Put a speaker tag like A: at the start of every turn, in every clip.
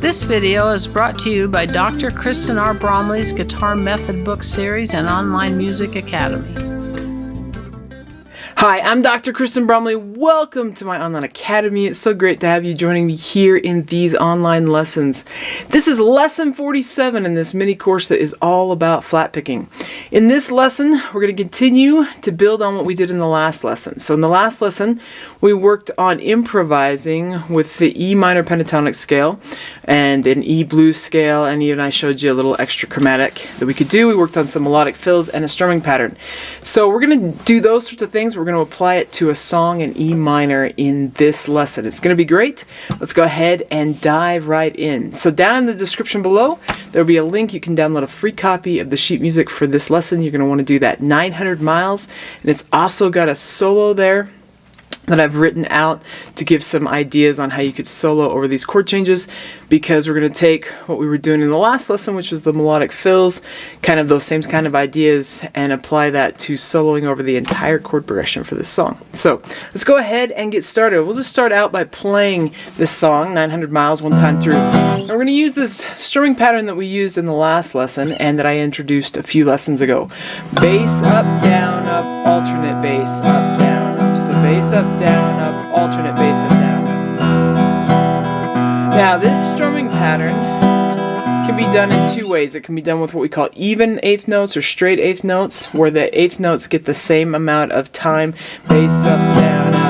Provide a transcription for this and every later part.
A: This video is brought to you by Dr. Kristen R. Bromley's Guitar Method Book Series and Online Music Academy.
B: Hi, I'm Dr. Kristen Bromley. Welcome to my online academy. It's so great to have you joining me here in these online lessons. This is lesson 47 in this mini course that is all about flat picking. In this lesson, we're going to continue to build on what we did in the last lesson. So in the last lesson, we worked on improvising with the E minor pentatonic scale and an E blues scale, and even I showed you a little extra chromatic that we could do. We worked on some melodic fills and a strumming pattern. So we're going to do those sorts of things. We're going to apply it to a song in E minor in this lesson. It's going to be great. Let's go ahead and dive right in. So down in the description below, there'll be a link. You can download a free copy of the sheet music for this lesson. You're going to want to do that 900 miles, and it's also got a solo there that I've written out to give some ideas on how you could solo over these chord changes, because we're going to take what we were doing in the last lesson, which was the melodic fills, kind of those same kind of ideas, and apply that to soloing over the entire chord progression for this song. So let's go ahead and get started. We'll just start out by playing this song, 900 miles, one time through. And we're going to use this strumming pattern that we used in the last lesson and that I introduced a few lessons ago. Bass, up, down, up, alternate bass, up, down. So bass up, down, up, alternate bass up, down, up. Now this strumming pattern can be done in two ways. It can be done with what we call even eighth notes or straight eighth notes, where the eighth notes get the same amount of time. Bass up, down, up.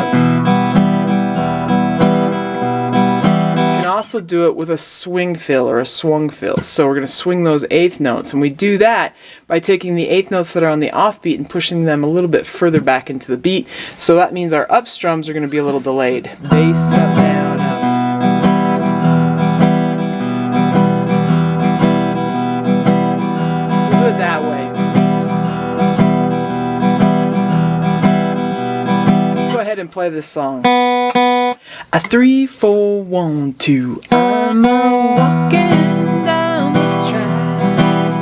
B: You can also do it with a swing fill or a swung fill. So we're going to swing those eighth notes, and we do that by taking the eighth notes that are on the offbeat and pushing them a little bit further back into the beat. So that means our up strums are going to be a little delayed. Bass up, down, up. So we'll do it that way. Let's go ahead and play this song. A 3, 4, 1, 2. I'm walking down the track.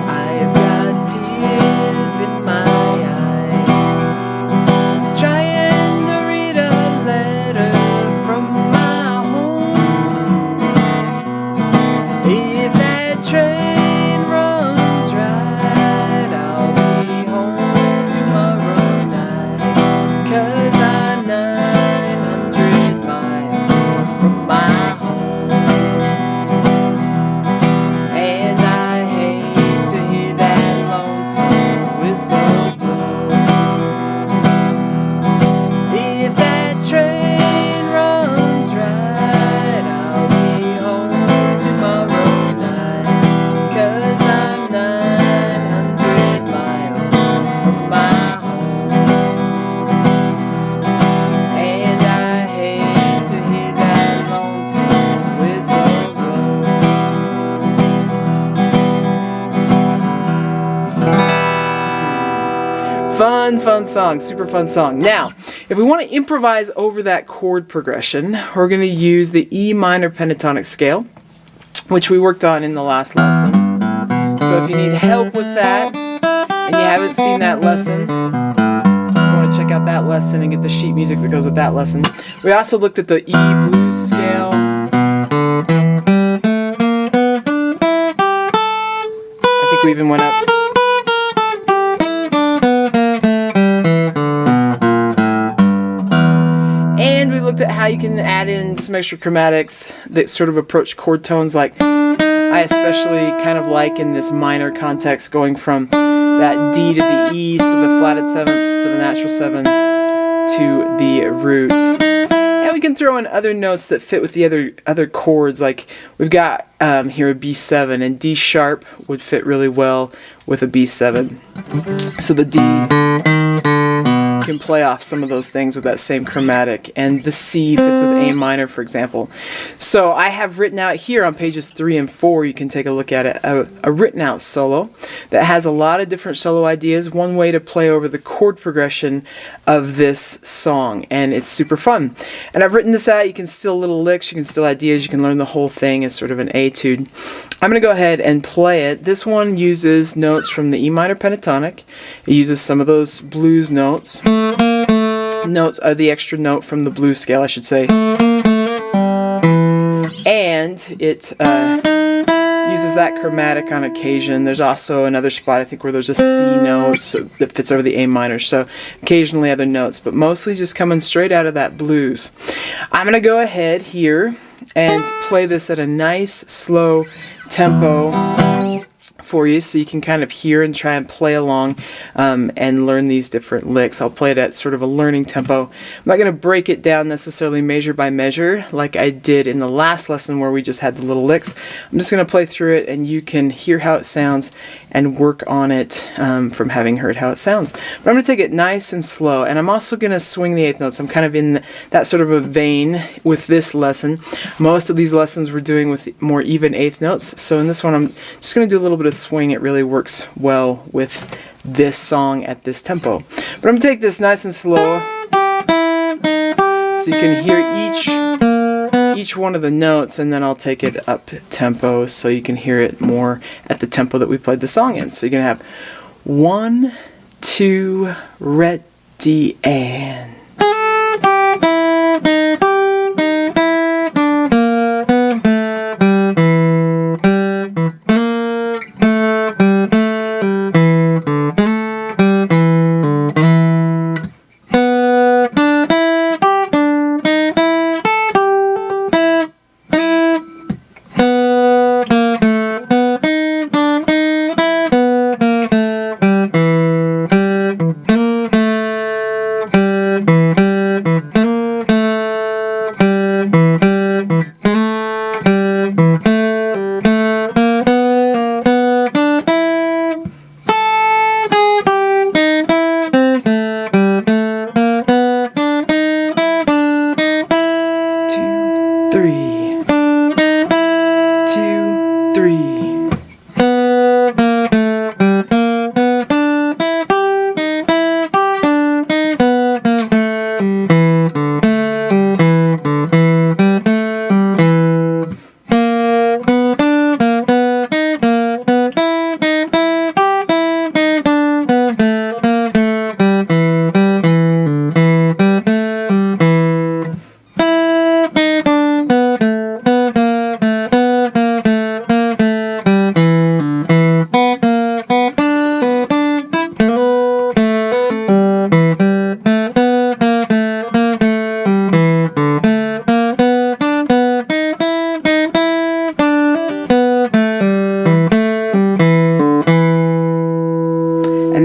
B: I've got tears in my eyes, trying to read a letter from my home. If that train runs right, I'll be home tomorrow night, 'cause I'm 900 miles from my home. And I hate to hear that lonesome whistle blow. If that train runs right, I'll be home tomorrow night, 'cause I'm 900 miles from my home. And I hate to hear that lonesome whistle blow. Fun song, super fun song. Now, if we want to improvise over that chord progression, we're going to use the E minor pentatonic scale, which we worked on in the last lesson. So if you need help with that, and you haven't seen that lesson, you want to check out that lesson and get the sheet music that goes with that lesson. We also looked at the E blues scale. I think we even went up. And we looked at how you can add in some extra chromatics that sort of approach chord tones, like I especially kind of like in this minor context, going from that D to the E, so the flatted seventh to the natural seven to the root. And we can throw in other notes that fit with the other chords, like we've got here a B7, and D sharp would fit really well with a B7. So the D can play off some of those things with that same chromatic, and the C fits with A minor, for example. So I have written out here on pages 3 and 4, you can take a look at it, a written out solo that has a lot of different solo ideas, one way to play over the chord progression of this song, and it's super fun. And I've written this out. You can still little licks, you can still ideas, you can learn the whole thing as sort of an etude. I'm going to go ahead and play it. This one uses notes from the E minor pentatonic. It uses some of those blues notes. Notes are the extra note from the blues scale, I should say. And and it uses that chromatic on occasion. There's also another spot, I think, where there's a C note that fits over the A minor, so occasionally other notes, but mostly just coming straight out of that blues. I'm going to go ahead here and play this at a nice, slow tempo for you so you can kind of hear and try and play along and learn these different licks. I'll play it at sort of a learning tempo. I'm not going to break it down necessarily measure by measure like I did in the last lesson where we just had the little licks. I'm just going to play through it and you can hear how it sounds and work on it from having heard how it sounds. But I'm going to take it nice and slow, and I'm also going to swing the eighth notes. I'm kind of in that sort of a vein with this lesson. Most of these lessons we're doing with more even eighth notes, so in this one I'm just going to do a little bit of swing. It really works well with this song at this tempo. But I'm going to take this nice and slow so you can hear each one of the notes, and then I'll take it up tempo so you can hear it more at the tempo that we played the song in. So you're going to have 1, 2, ready, and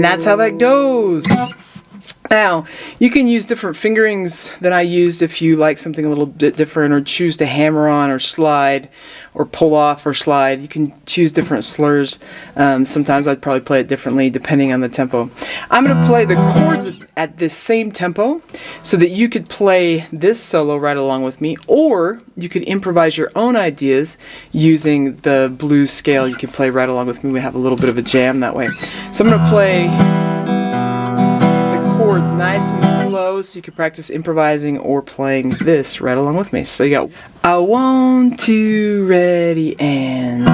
B: that's how that goes. Now, you can use different fingerings than I used if you like something a little bit different, or choose to hammer on or slide or pull off or slide. You can choose different slurs. Sometimes I'd probably play it differently depending on the tempo. I'm going to play the chords at this same tempo so that you could play this solo right along with me, or you could improvise your own ideas using the blues scale. You can play right along with me. We have a little bit of a jam that way. So I'm going to play chords nice and slow so you can practice improvising or playing this right along with me. So you got a 1, 2, ready, and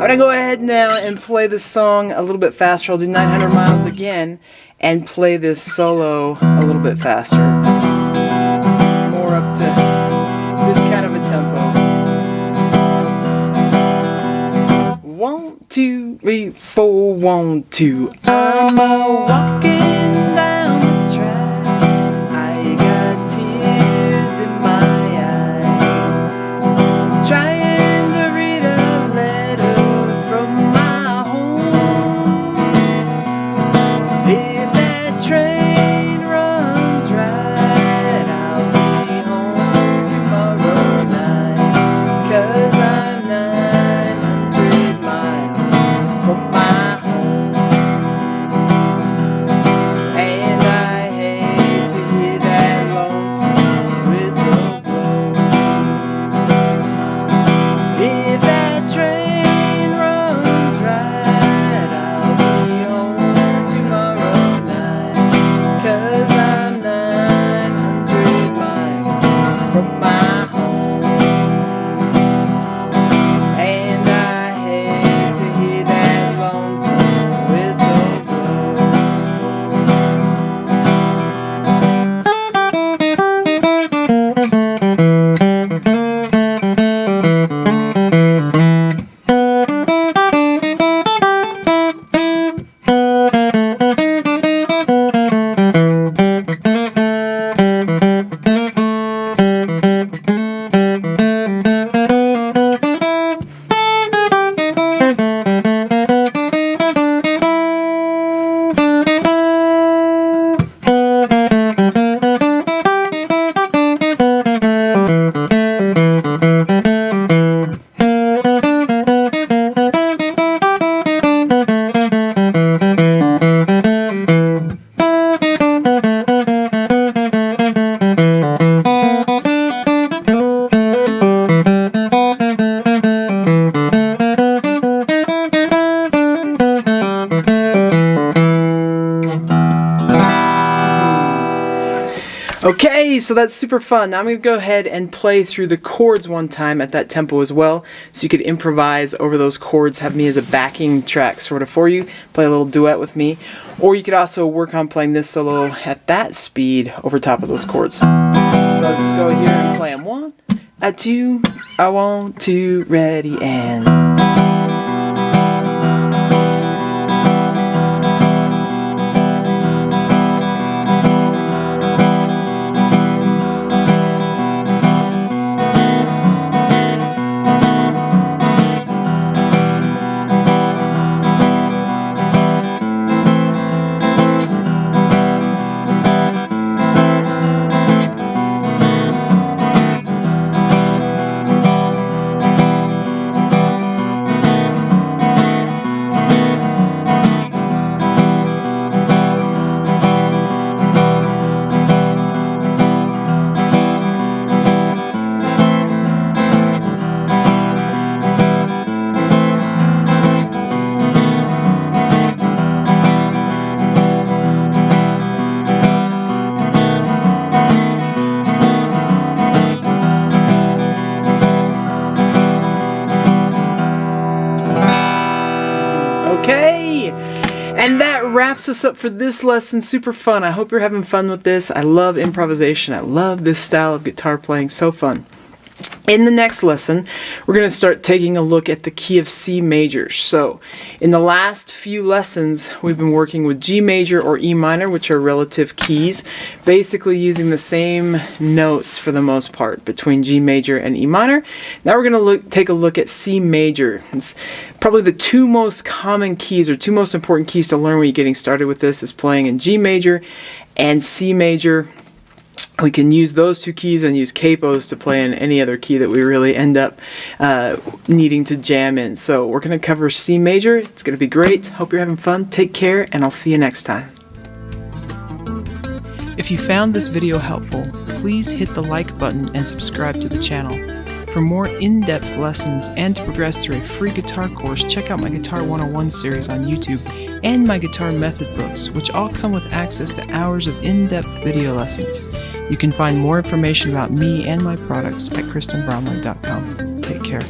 B: gonna go ahead now and play this song a little bit faster. I'll do 900 miles again and play this solo a little bit faster. More up to this kind of a tempo. 1, 2, 3, 4, 1, 2. I'm walking down the track. I got tears in my eyes. Trying to read a letter from my home. If that train runs right, I'll be home tomorrow night. 'Cause I'm 900 miles from my home. And I hate to hear that lonesome whistle blow. If that train runs right, I'll be home tomorrow night. 'Cause I'm 900 miles from my home. And I hate to hear that lonesome whistle blow. Okay, so that's super fun. Now I'm going to go ahead and play through the chords one time at that tempo as well, so you could improvise over those chords, have me as a backing track sort of for you, play a little duet with me, or you could also work on playing this solo at that speed over top of those chords. So I'll just go here and play them. 1, 2, I want to, ready, and... Okay, and that wraps us up for this lesson. Super fun. I hope you're having fun with this. I love improvisation. I love this style of guitar playing. So fun. In the next lesson, we're going to start taking a look at the key of C major. So, in the last few lessons, we've been working with G major or E minor, which are relative keys, basically using the same notes for the most part between G major and E minor. Now we're going to take a look at C major. It's probably the two most common keys or two most important keys to learn when you're getting started with this is playing in G major and C major. We can use those two keys and use capos to play in any other key that we really end up needing to jam in. So we're going to cover C major. It's going to be great. Hope you're having fun. Take care, and I'll see you next time. If you found this video helpful, please hit the like button and subscribe to the channel. For more in-depth lessons and to progress through a free guitar course, check out my Guitar 101 series on YouTube and my guitar method books, which all come with access to hours of in-depth video lessons. You can find more information about me and my products at KristenBromley.com. Take care.